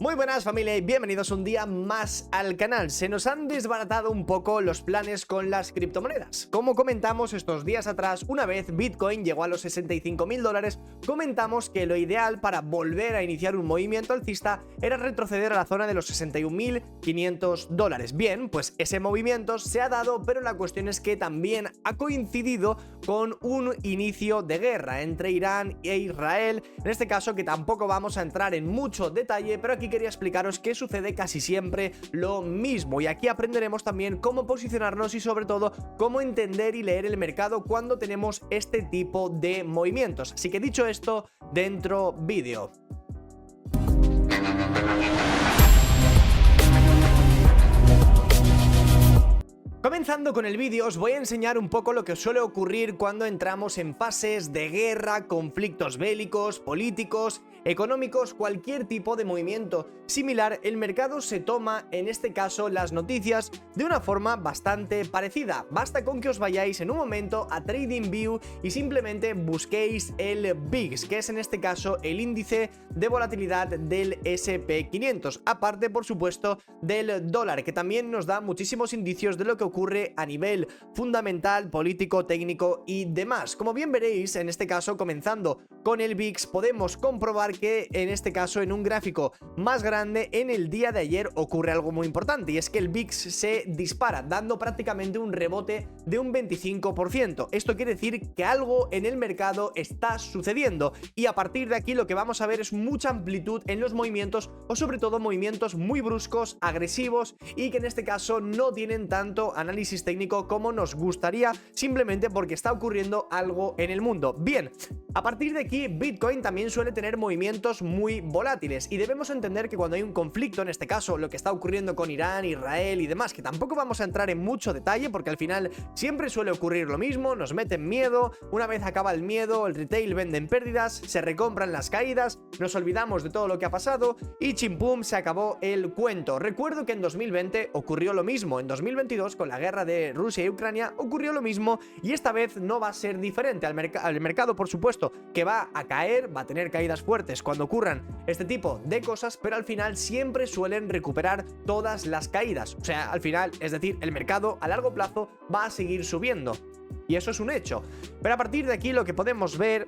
Muy buenas familia y bienvenidos un día más al canal. Se nos han desbaratado un poco los planes con las criptomonedas. Como comentamos estos días atrás, una vez Bitcoin llegó a los $65.000, comentamos que lo ideal para volver a iniciar un movimiento alcista era retroceder a la zona de los $61.500. Bien, pues ese movimiento se ha dado, pero la cuestión es que también ha coincidido con un inicio de guerra entre Irán e Israel, en este caso que tampoco vamos a entrar en mucho detalle, pero aquí quería explicaros que sucede casi siempre lo mismo y aquí aprenderemos también cómo posicionarnos y sobre todo cómo entender y leer el mercado cuando tenemos este tipo de movimientos. Así que dicho esto, dentro vídeo. Comenzando con el vídeo, os voy a enseñar un poco lo que suele ocurrir cuando entramos en fases de guerra, conflictos bélicos, políticos, económicos, cualquier tipo de movimiento similar. El mercado se toma, en este caso, las noticias de una forma bastante parecida. Basta con que os vayáis en un momento a TradingView y simplemente busquéis el VIX, que es en este caso el índice de volatilidad del SP500, aparte por supuesto del dólar, que también nos da muchísimos indicios de lo que ocurre a nivel fundamental, político, técnico y demás. Como bien veréis, en este caso, comenzando con el VIX, podemos comprobar que en este caso, en un gráfico más grande, en el día de ayer ocurre algo muy importante, y es que el VIX se dispara, dando prácticamente un rebote de un 25%. Esto quiere decir que algo en el mercado está sucediendo, y a partir de aquí lo que vamos a ver es mucha amplitud en los movimientos, o sobre todo movimientos muy bruscos, agresivos, y que en este caso no tienen tanto análisis técnico como nos gustaría, simplemente porque está ocurriendo algo en el mundo. Bien, a partir de aquí Bitcoin también suele tener movimientos muy volátiles, y debemos entender que cuando hay un conflicto, en este caso lo que está ocurriendo con Irán, Israel y demás, que tampoco vamos a entrar en mucho detalle porque al final siempre suele ocurrir lo mismo, nos meten miedo, una vez acaba el miedo, el retail vende en pérdidas, se recompran las caídas, nos olvidamos de todo lo que ha pasado y chimpum, se acabó el cuento. Recuerdo que en 2020 ocurrió lo mismo, en 2022 con la guerra de Rusia y Ucrania ocurrió lo mismo, y esta vez no va a ser diferente. Al mercado, por supuesto, que va a caer, va a tener caídas fuertes cuando ocurran este tipo de cosas, pero al final siempre suelen recuperar todas las caídas. O sea, al final, es decir, el mercado a largo plazo va a seguir subiendo, y eso es un hecho. Pero a partir de aquí lo que podemos ver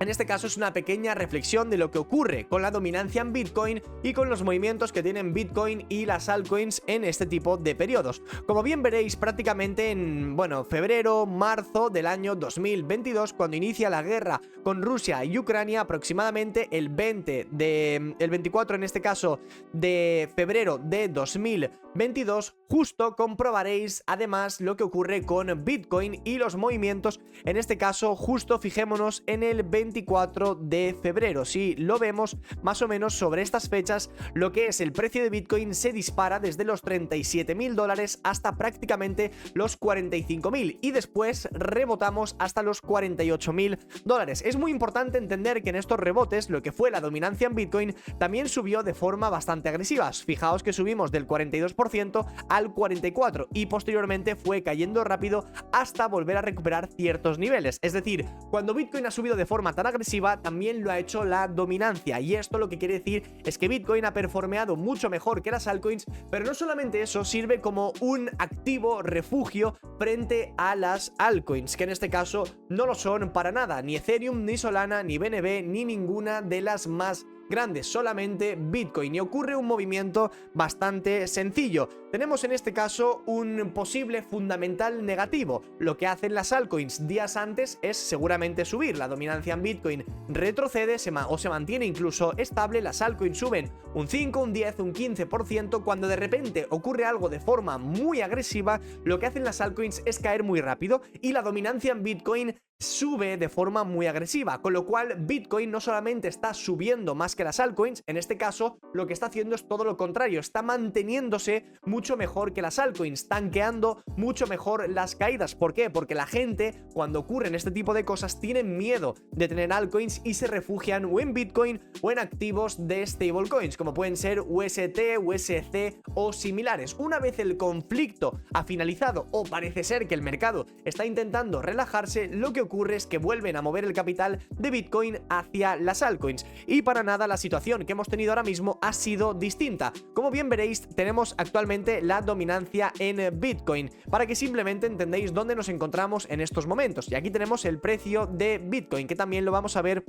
en este caso es una pequeña reflexión de lo que ocurre con la dominancia en Bitcoin y con los movimientos que tienen Bitcoin y las altcoins en este tipo de periodos. Como bien veréis, prácticamente en, febrero, marzo del año 2022, cuando inicia la guerra con Rusia y Ucrania, aproximadamente el 24 en este caso de febrero de 2022, justo comprobaréis además lo que ocurre con Bitcoin y los movimientos, en este caso justo fijémonos en el 24 de febrero. Si lo vemos más o menos sobre estas fechas, lo que es el precio de Bitcoin se dispara desde los $37.000 hasta prácticamente los $45.000 y después rebotamos hasta los $48.000. Es muy importante entender que en estos rebotes lo que fue la dominancia en Bitcoin también subió de forma bastante agresiva. Fijaos que subimos del 42% al 44% y posteriormente fue cayendo rápido hasta volver a recuperar ciertos niveles. Es decir, cuando Bitcoin ha subido de forma tan agresiva, también lo ha hecho la dominancia, y esto lo que quiere decir es que Bitcoin ha performeado mucho mejor que las altcoins, pero no solamente eso, sirve como un activo refugio frente a las altcoins, que en este caso no lo son para nada, ni Ethereum, ni Solana, ni BNB, ni ninguna de las más grandes, solamente Bitcoin, y ocurre un movimiento bastante sencillo. Tenemos en este caso un posible fundamental negativo. Lo que hacen las altcoins días antes es seguramente subir. La dominancia en Bitcoin retrocede o se mantiene incluso estable. Las altcoins suben un 5, un 10, un 15%. Cuando de repente ocurre algo de forma muy agresiva, lo que hacen las altcoins es caer muy rápido, y la dominancia en Bitcoin sube de forma muy agresiva, con lo cual Bitcoin no solamente está subiendo más que las altcoins, en este caso lo que está haciendo es todo lo contrario, está manteniéndose mucho mejor que las altcoins, tanqueando mucho mejor las caídas. ¿Por qué? Porque la gente, cuando ocurren este tipo de cosas, tienen miedo de tener altcoins y se refugian o en Bitcoin o en activos de stablecoins, como pueden ser UST, USC o similares. Una vez el conflicto ha finalizado, o parece ser que el mercado está intentando relajarse, lo que ocurre ocurre es que vuelven a mover el capital de Bitcoin hacia las altcoins. Y para nada la situación que hemos tenido ahora mismo ha sido distinta. Como bien veréis, tenemos actualmente la dominancia en Bitcoin, para que simplemente entendáis dónde nos encontramos en estos momentos. Y aquí tenemos el precio de Bitcoin, que también lo vamos a ver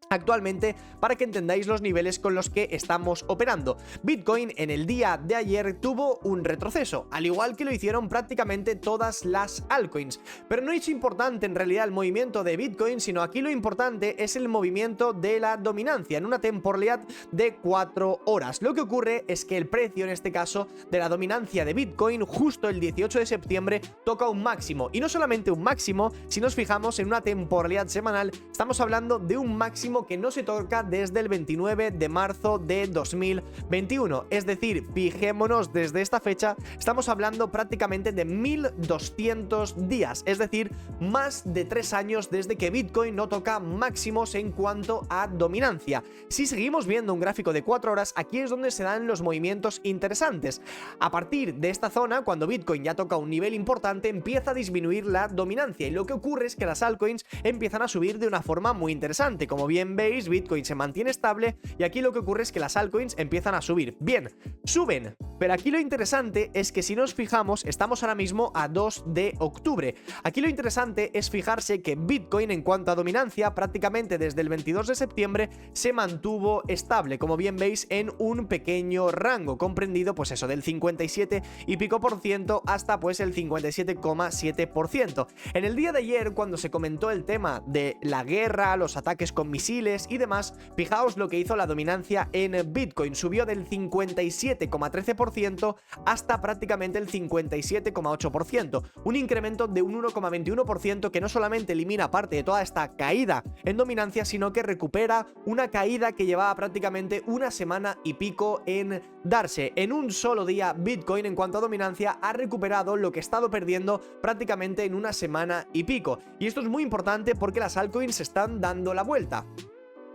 actualmente para que entendáis los niveles con los que estamos operando. Bitcoin en el día de ayer tuvo un retroceso, al igual que lo hicieron prácticamente todas las altcoins. Pero no es importante en realidad el movimiento de Bitcoin, sino aquí lo importante es el movimiento de la dominancia en una temporalidad de 4 horas. Lo que ocurre es que el precio en este caso de la dominancia de Bitcoin justo el 18 de septiembre toca un máximo, y no solamente un máximo, si nos fijamos en una temporalidad semanal, estamos hablando de un máximo que no se toca desde el 29 de marzo de 2021. Es decir, fijémonos desde esta fecha, estamos hablando prácticamente de 1200 días, es decir, más de 3 años desde que Bitcoin no toca máximos en cuanto a dominancia. Si seguimos viendo un gráfico de 4 horas, aquí es donde se dan los movimientos interesantes. A partir de esta zona, cuando Bitcoin ya toca un nivel importante, empieza a disminuir la dominancia, y lo que ocurre es que las altcoins empiezan a subir de una forma muy interesante. Como bien veis, Bitcoin se mantiene estable y aquí lo que ocurre es que las altcoins empiezan a subir. Bien, suben, pero aquí lo interesante es que si nos fijamos, estamos ahora mismo a 2 de octubre. Aquí lo interesante es fijarse que Bitcoin en cuanto a dominancia prácticamente desde el 22 de septiembre se mantuvo estable, como bien veis, en un pequeño rango comprendido pues eso del 57 y pico por ciento hasta pues el 57,7%. En el día de ayer, cuando se comentó el tema de la guerra, los ataques con misiles y demás, fijaos lo que hizo la dominancia en Bitcoin. Subió del 57,13% hasta prácticamente el 57,8%, un incremento de un 1,21% que no solamente elimina parte de toda esta caída en dominancia, sino que recupera una caída que llevaba prácticamente una semana y pico en darse. En un solo día, Bitcoin en cuanto a dominancia ha recuperado lo que ha estado perdiendo prácticamente en una semana y pico. Y esto es muy importante porque las altcoins se están dando la vuelta.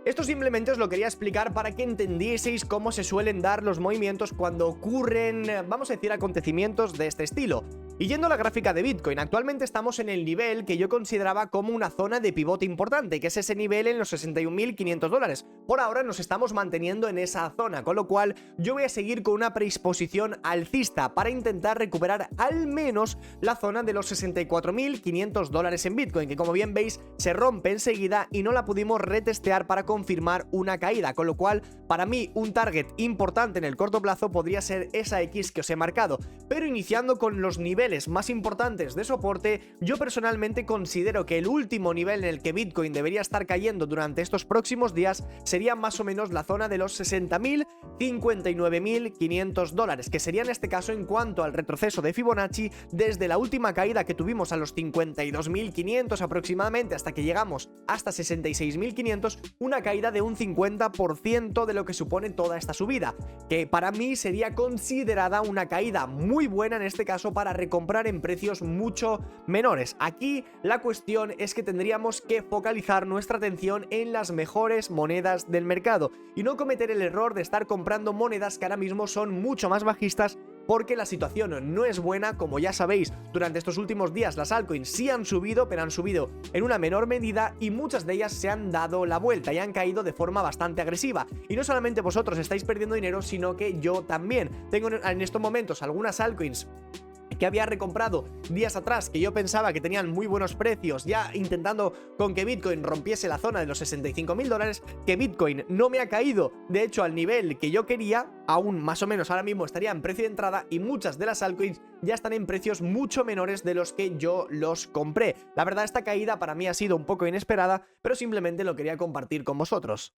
Esto simplemente os lo quería explicar para que entendieseis cómo se suelen dar los movimientos cuando ocurren, vamos a decir, acontecimientos de este estilo. Y yendo a la gráfica de Bitcoin, actualmente estamos en el nivel que yo consideraba como una zona de pivote importante, que es ese nivel en los $61.500. Por ahora nos estamos manteniendo en esa zona, con lo cual yo voy a seguir con una predisposición alcista para intentar recuperar al menos la zona de los $64.500 en Bitcoin, que como bien veis se rompe enseguida y no la pudimos retestear para confirmar una caída, con lo cual para mí un target importante en el corto plazo podría ser esa X que os he marcado. Pero iniciando con los niveles más importantes de soporte, yo personalmente considero que el último nivel en el que Bitcoin debería estar cayendo durante estos próximos días sería más o menos la zona de los $60.000, $59.500, que sería en este caso en cuanto al retroceso de Fibonacci desde la última caída que tuvimos a los 52.500 aproximadamente hasta que llegamos hasta 66.500, una caída de un 50% de lo que supone toda esta subida, que para mí sería considerada una caída muy buena en este caso para recomprar en precios mucho menores. Aquí la cuestión es que tendríamos que focalizar nuestra atención en las mejores monedas del mercado y no cometer el error de estar comprando monedas que ahora mismo son mucho más bajistas, porque la situación no es buena. Como ya sabéis, durante estos últimos días las altcoins sí han subido, pero han subido en una menor medida y muchas de ellas se han dado la vuelta y han caído de forma bastante agresiva. Y no solamente vosotros estáis perdiendo dinero, sino que yo también. Tengo en estos momentos algunas altcoins que había recomprado días atrás, que yo pensaba que tenían muy buenos precios, ya intentando con que Bitcoin rompiese la zona de los $65.000, que Bitcoin no me ha caído, de hecho, al nivel que yo quería, aún más o menos ahora mismo estaría en precio de entrada, y muchas de las altcoins ya están en precios mucho menores de los que yo los compré. La verdad, esta caída para mí ha sido un poco inesperada, pero simplemente lo quería compartir con vosotros.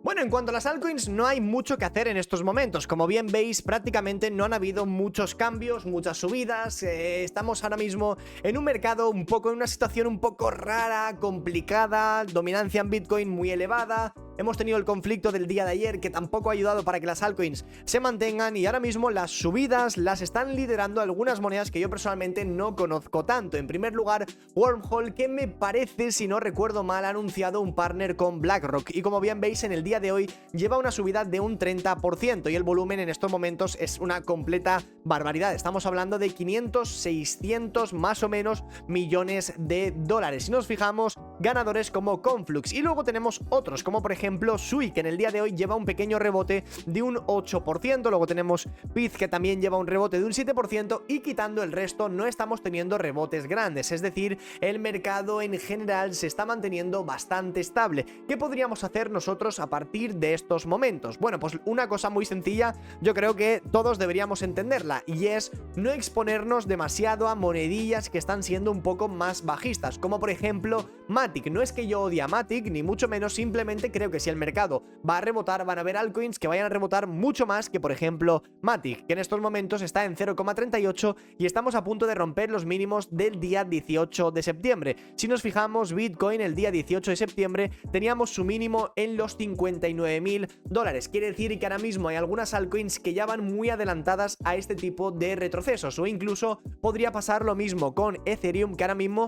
Bueno, en cuanto a las altcoins, no hay mucho que hacer en estos momentos. Como bien veis, prácticamente no han habido muchos cambios, muchas subidas. Estamos ahora mismo en un mercado en una situación un poco rara, complicada, dominancia en Bitcoin muy elevada. hemos tenido el conflicto del día de ayer que tampoco ha ayudado para que las altcoins se mantengan, y ahora mismo las subidas las están liderando algunas monedas que yo personalmente no conozco tanto. En primer lugar, Wormhole, que me parece, si no recuerdo mal, ha anunciado un partner con BlackRock, y como bien veis en el día de hoy lleva una subida de un 30% y el volumen en estos momentos es una completa barbaridad. Estamos hablando de 500, 600 más o menos millones de dólares. Si nos fijamos, ganadores como Conflux, y luego tenemos otros como por ejemplo Sui, que en el día de hoy lleva un pequeño rebote de un 8%, luego tenemos Piz, que también lleva un rebote de un 7%, y quitando el resto no estamos teniendo rebotes grandes, es decir, el mercado en general se está manteniendo bastante estable. ¿Qué podríamos hacer nosotros a partir de estos momentos? Bueno, pues una cosa muy sencilla, yo creo que todos deberíamos entenderla, y es no exponernos demasiado a monedillas que están siendo un poco más bajistas, como por ejemplo Matic. No es que yo odie a Matic, ni mucho menos, simplemente creo que si el mercado va a rebotar, van a haber altcoins que vayan a rebotar mucho más que por ejemplo Matic, que en estos momentos está en 0,38 y estamos a punto de romper los mínimos del día 18 de septiembre. Si nos fijamos, Bitcoin el día 18 de septiembre teníamos su mínimo en los $59.000. Quiere decir que ahora mismo hay algunas altcoins que ya van muy adelantadas a este tipo de retrocesos, o incluso podría pasar lo mismo con Ethereum, que ahora mismo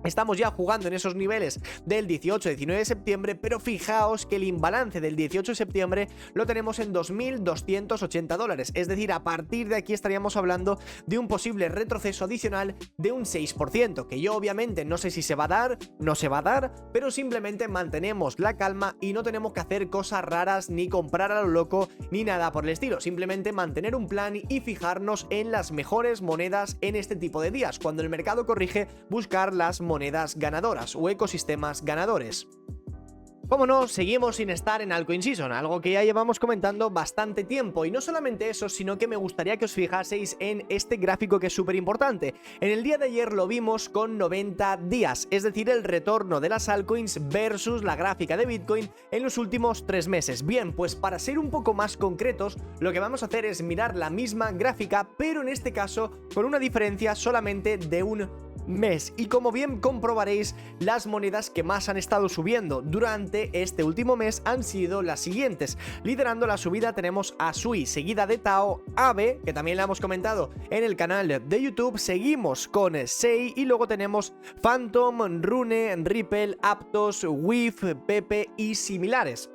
estamos ya jugando en esos niveles del 18-19 de septiembre, pero fijaos que el imbalance del 18 de septiembre lo tenemos en $2.280, es decir, a partir de aquí estaríamos hablando de un posible retroceso adicional de un 6%, que yo obviamente no sé si se va a dar, no se va a dar, pero simplemente mantenemos la calma y no tenemos que hacer cosas raras ni comprar a lo loco ni nada por el estilo, simplemente mantener un plan y fijarnos en las mejores monedas en este tipo de días. Cuando el mercado corrige, buscar las monedas ganadoras o ecosistemas ganadores. Como no, seguimos sin estar en Altcoin Season, algo que ya llevamos comentando bastante tiempo, y no solamente eso, sino que me gustaría que os fijaseis en este gráfico que es súper importante. En el día de ayer lo vimos con 90 días, es decir, el retorno de las altcoins versus la gráfica de Bitcoin en los últimos 3 meses. Bien, pues para ser un poco más concretos, lo que vamos a hacer es mirar la misma gráfica, pero en este caso con una diferencia solamente de un mes, y como bien comprobaréis, las monedas que más han estado subiendo durante este último mes han sido las siguientes. Liderando la subida tenemos a Sui, seguida de Tao, Aave, que también la hemos comentado en el canal de YouTube, seguimos con Sei, y luego tenemos Phantom, Rune, Ripple, Aptos, WIF, Pepe y similares.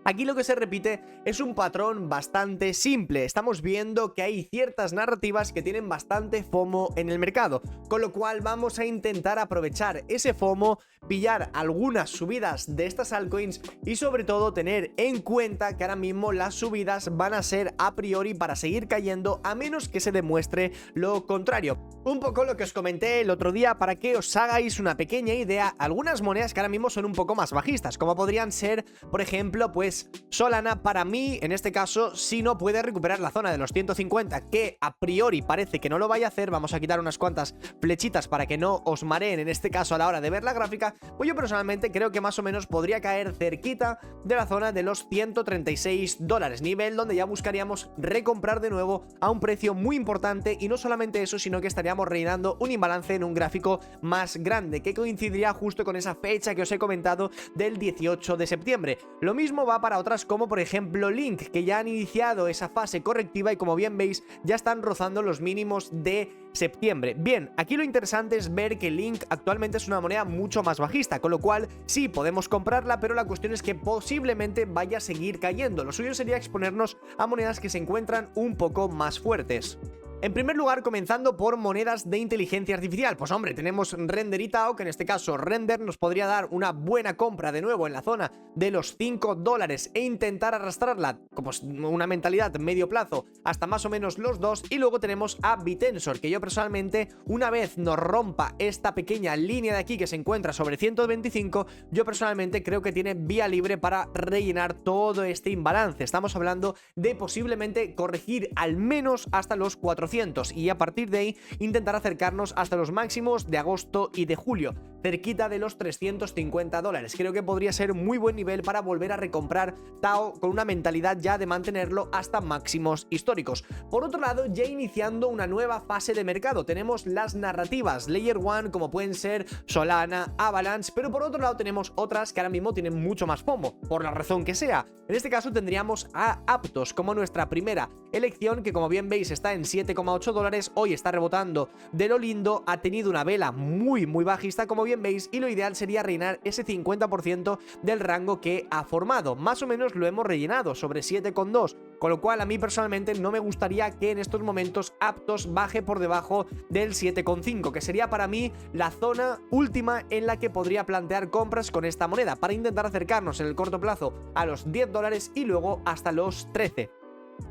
Aquí lo que se repite es un patrón bastante simple. Estamos viendo que hay ciertas narrativas que tienen bastante FOMO en el mercado, con lo cual vamos a intentar aprovechar ese FOMO, pillar algunas subidas de estas altcoins y sobre todo tener en cuenta que ahora mismo las subidas van a ser a priori para seguir cayendo, a menos que se demuestre lo contrario. Un poco lo que os comenté el otro día para que os hagáis una pequeña idea, algunas monedas que ahora mismo son un poco más bajistas, como podrían ser, por ejemplo, pues Solana. Para mí, en este caso, si no puede recuperar la zona de los 150, que a priori parece que no lo vaya a hacer, vamos a quitar unas cuantas flechitas para que no os mareen en este caso a la hora de ver la gráfica, pues yo personalmente creo que más o menos podría caer cerquita de la zona de los $136, nivel donde ya buscaríamos recomprar de nuevo a un precio muy importante, y no solamente eso, sino que estaríamos rellenando un imbalance en un gráfico más grande, que coincidiría justo con esa fecha que os he comentado del 18 de septiembre. Lo mismo va para otras como por ejemplo Link, que ya han iniciado esa fase correctiva y como bien veis ya están rozando los mínimos de septiembre. Bien, aquí lo interesante es ver que Link actualmente es una moneda mucho más bajista, con lo cual sí podemos comprarla, pero la cuestión es que posiblemente vaya a seguir cayendo. Lo suyo sería exponernos a monedas que se encuentran un poco más fuertes. En primer lugar, comenzando por monedas de inteligencia artificial, pues hombre, tenemos Render y Tao, que en este caso Render nos podría dar una buena compra de nuevo en la zona de los $5 e intentar arrastrarla, como una mentalidad medio plazo, hasta más o menos los 2, y luego tenemos a Bitensor, que yo personalmente, una vez nos rompa esta pequeña línea de aquí que se encuentra sobre 125, yo personalmente creo que tiene vía libre para rellenar todo este imbalance. Estamos hablando de posiblemente corregir al menos hasta los 400 400 y a partir de ahí intentar acercarnos hasta los máximos de agosto y de julio, cerquita de los 350 dólares. Creo que podría ser muy buen nivel para volver a recomprar Tao con una mentalidad ya de mantenerlo hasta máximos históricos. Por otro lado, ya iniciando una nueva fase de mercado, tenemos las narrativas Layer 1 como pueden ser Solana, Avalanche, pero por otro lado tenemos otras que ahora mismo tienen mucho más FOMO, por la razón que sea. En este caso tendríamos a Aptos como nuestra primera elección, que como bien veis está en 7,8 dólares, hoy está rebotando de lo lindo, ha tenido una vela muy bajista como bien veis, y lo ideal sería rellenar ese 50% del rango que ha formado. Más o menos lo hemos rellenado sobre 7,2, con lo cual a mí personalmente no me gustaría que en estos momentos Aptos baje por debajo del 7,5, que sería para mí la zona última en la que podría plantear compras con esta moneda, para intentar acercarnos en el corto plazo a los 10 dólares y luego hasta los 13.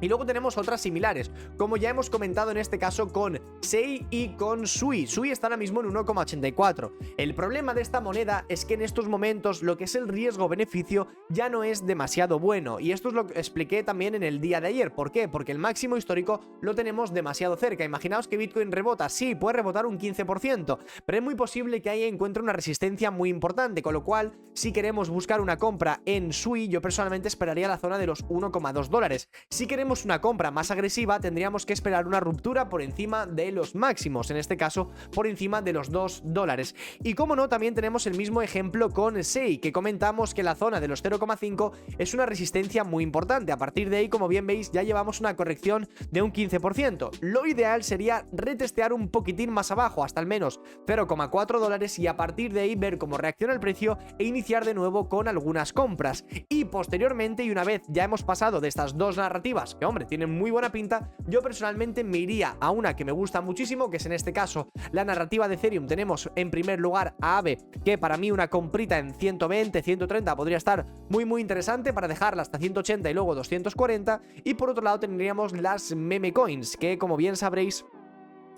Y luego tenemos otras similares, como ya hemos comentado en este caso con SEI y con SUI. SUI está ahora mismo en 1,84. El problema de esta moneda es que en estos momentos lo que es el riesgo-beneficio ya no es demasiado bueno, y esto es lo que expliqué también en el día de ayer. ¿Por qué? Porque el máximo histórico lo tenemos demasiado cerca. Imaginaos que Bitcoin rebota, sí, puede rebotar un 15%, pero es muy posible que ahí encuentre una resistencia muy importante, con lo cual si queremos buscar una compra en SUI, yo personalmente esperaría la zona de los 1,2 dólares. Si queremos una compra más agresiva, tendríamos que esperar una ruptura por encima de los máximos, en este caso por encima de los 2 dólares. Y como no, también tenemos el mismo ejemplo con SEI, que comentamos que la zona de los 0,5 es una resistencia muy importante. A partir de ahí, como bien veis, ya llevamos una corrección de un 15%. Lo ideal sería retestear un poquitín más abajo, hasta al menos 0,4 dólares, y a partir de ahí ver cómo reacciona el precio e iniciar de nuevo con algunas compras. Y posteriormente, y una vez ya hemos pasado de estas dos narrativas, que hombre, tienen muy buena pinta, yo personalmente me iría a una que me gusta muchísimo, que es en este caso la narrativa de Ethereum. Tenemos en primer lugar a Aave, que para mí una comprita en 120, 130 podría estar muy interesante para dejarla hasta 180 y luego 240. Y por otro lado tendríamos las meme coins, que como bien sabréis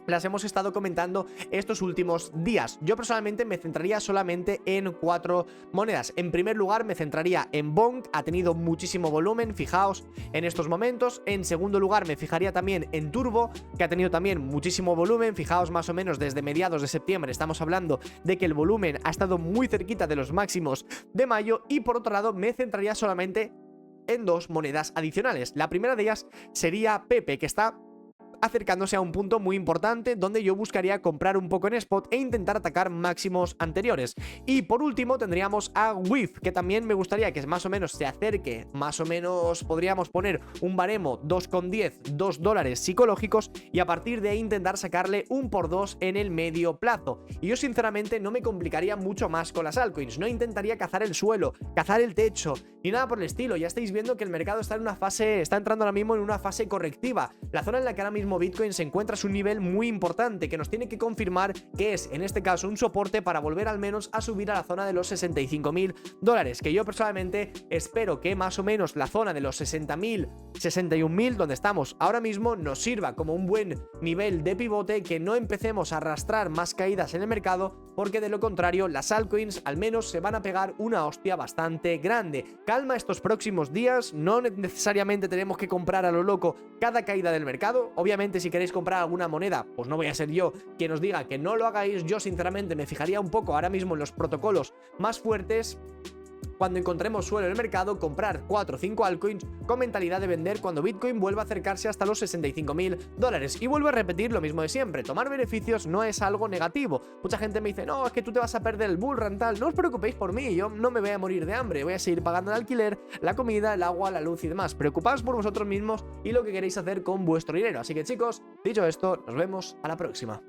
las hemos estado comentando estos últimos días. Yo personalmente me centraría solamente en 4 monedas. En primer lugar me centraría en Bonk, ha tenido muchísimo volumen, fijaos en estos momentos. En segundo lugar me fijaría también en Turbo, que ha tenido también muchísimo volumen, fijaos más o menos desde mediados de septiembre estamos hablando de que el volumen ha estado muy cerquita de los máximos de mayo. Y por otro lado me centraría solamente en 2 monedas adicionales. La primera de ellas sería Pepe, que está acercándose a un punto muy importante donde yo buscaría comprar un poco en spot e intentar atacar máximos anteriores. Y por último tendríamos a WIF, que también me gustaría que más o menos se acerque, más o menos podríamos poner un baremo 2,10, 2 dólares psicológicos, y a partir de ahí intentar sacarle un por 2 en el medio plazo. Y yo sinceramente no me complicaría mucho más con las altcoins, no intentaría cazar el suelo, cazar el techo, ni nada por el estilo. Ya estáis viendo que el mercado está en una fase, está entrando ahora mismo en una fase correctiva. La zona en la que ahora mismo Bitcoin se encuentra es un nivel muy importante que nos tiene que confirmar que es en este caso un soporte para volver al menos a subir a la zona de los 65.000 dólares, que yo personalmente espero que más o menos la zona de los 60.000, 61.000 donde estamos ahora mismo nos sirva como un buen nivel de pivote, que no empecemos a arrastrar más caídas en el mercado, porque de lo contrario las altcoins al menos se van a pegar una hostia bastante grande. Calma estos próximos días, no necesariamente tenemos que comprar a lo loco cada caída del mercado. Obviamente si queréis comprar alguna moneda, pues no voy a ser yo quien os diga que no lo hagáis. Yo sinceramente me fijaría un poco ahora mismo en los protocolos más fuertes. Cuando encontremos suelo en el mercado, comprar 4 o 5 altcoins con mentalidad de vender cuando Bitcoin vuelva a acercarse hasta los 65.000 dólares. Y vuelvo a repetir lo mismo de siempre, tomar beneficios no es algo negativo. Mucha gente me dice, no, es que tú te vas a perder el bull run tal. No os preocupéis por mí, yo no me voy a morir de hambre, voy a seguir pagando el alquiler, la comida, el agua, la luz y demás. Preocupaos por vosotros mismos y lo que queréis hacer con vuestro dinero. Así que chicos, dicho esto, nos vemos a la próxima.